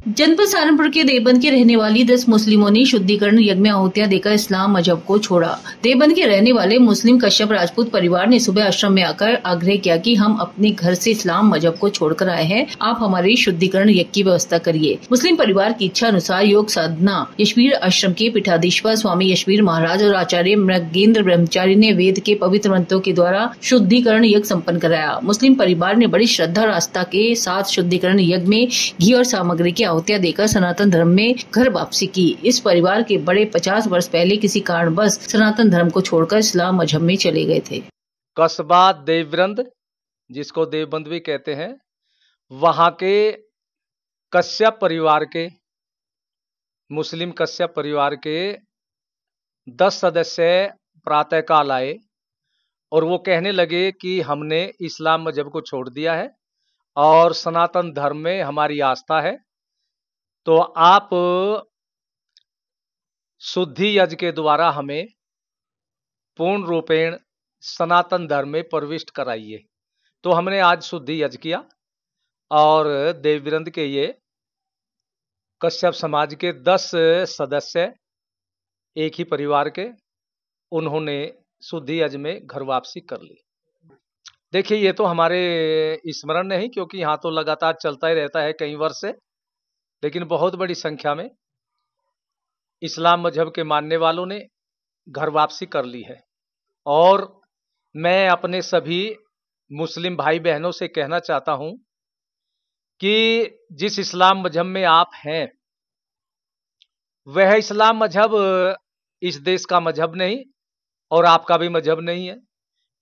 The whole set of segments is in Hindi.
जनपद सहारनपुर के देवबंद के रहने वाली 10 मुस्लिमों ने शुद्धिकरण यज्ञ में आहुतियां देकर इस्लाम मजहब को छोड़ा। देवबंद के रहने वाले मुस्लिम कश्यप राजपूत परिवार ने सुबह आश्रम में आकर आग्रह किया कि हम अपने घर से इस्लाम मजहब को छोड़कर आए हैं, आप हमारे शुद्धिकरण यज्ञ की व्यवस्था करिए। मुस्लिम परिवार की इच्छा अनुसार योग साधना यशवीर आश्रम के पीठाधीश्वर स्वामी यशवीर महाराज और आचार्य मृगेंद्र ब्रह्मचारी ने वेद के पवित्र मंत्रों के द्वारा शुद्धिकरण यज्ञ संपन्न कराया। मुस्लिम परिवार ने बड़ी श्रद्धा और आस्था के साथ शुद्धिकरण यज्ञ में घी और सामग्री की आहुतियां देकर सनातन धर्म में घर वापसी की। इस परिवार के बड़े 50 वर्ष पहले किसी कारणवश सनातन धर्म को छोड़कर इस्लाम मजहब में चले गए थे। कस्बा देवबंद, जिसको देवबंद भी कहते हैं, वहां के कश्यप परिवार के, मुस्लिम कश्यप परिवार के 10 सदस्य प्रातःकाल आए और वो कहने लगे कि हमने इस्लाम मजहब को छोड़ दिया है और सनातन धर्म में हमारी आस्था है, तो आप शुद्धि यज्ञ के द्वारा हमें पूर्ण रूपेण सनातन धर्म में प्रविष्ट कराइए। तो हमने आज शुद्धि यज्ञ किया और देवबंद के ये कश्यप समाज के 10 सदस्य एक ही परिवार के, उन्होंने शुद्धि यज्ञ में घर वापसी कर ली। देखिए, ये तो हमारे स्मरण नहीं, क्योंकि यहाँ तो लगातार चलता ही रहता है कई वर्ष से, लेकिन बहुत बड़ी संख्या में इस्लाम मजहब के मानने वालों ने घर वापसी कर ली है। और मैं अपने सभी मुस्लिम भाई बहनों से कहना चाहता हूं कि जिस इस्लाम मजहब में आप हैं, वह इस्लाम मजहब इस देश का मजहब नहीं और आपका भी मजहब नहीं है,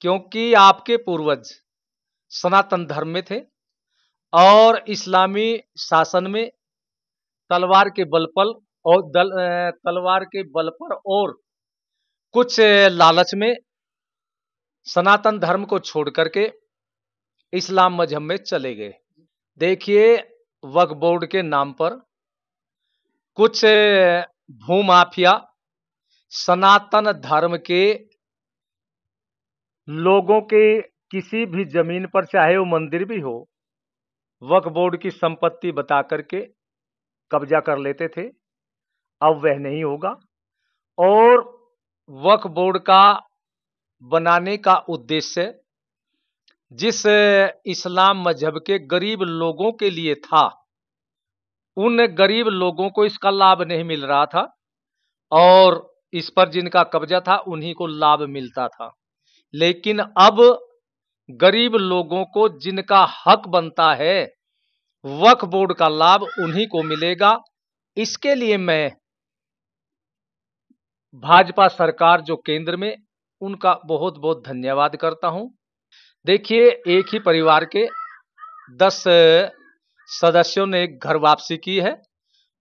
क्योंकि आपके पूर्वज सनातन धर्म में थे और इस्लामी शासन में तलवार के बल पर और कुछ लालच में सनातन धर्म को छोड़ करके इस्लाम मजहब में चले गए। देखिए, वक्फ बोर्ड के नाम पर कुछ भूमाफिया सनातन धर्म के लोगों के किसी भी जमीन पर, चाहे वो मंदिर भी हो, वक्फ बोर्ड की संपत्ति बता करके कब्जा कर लेते थे। अब वह नहीं होगा और वक्फ बोर्ड का बनाने का उद्देश्य जिस इस्लाम मजहब के गरीब लोगों के लिए था, उन गरीब लोगों को इसका लाभ नहीं मिल रहा था और इस पर जिनका कब्जा था उन्हीं को लाभ मिलता था। लेकिन अब गरीब लोगों को जिनका हक बनता है, वक्फ बोर्ड का लाभ उन्हीं को मिलेगा। इसके लिए मैं भाजपा सरकार जो केंद्र में, उनका बहुत बहुत धन्यवाद करता हूं। देखिए, एक ही परिवार के 10 सदस्यों ने घर वापसी की है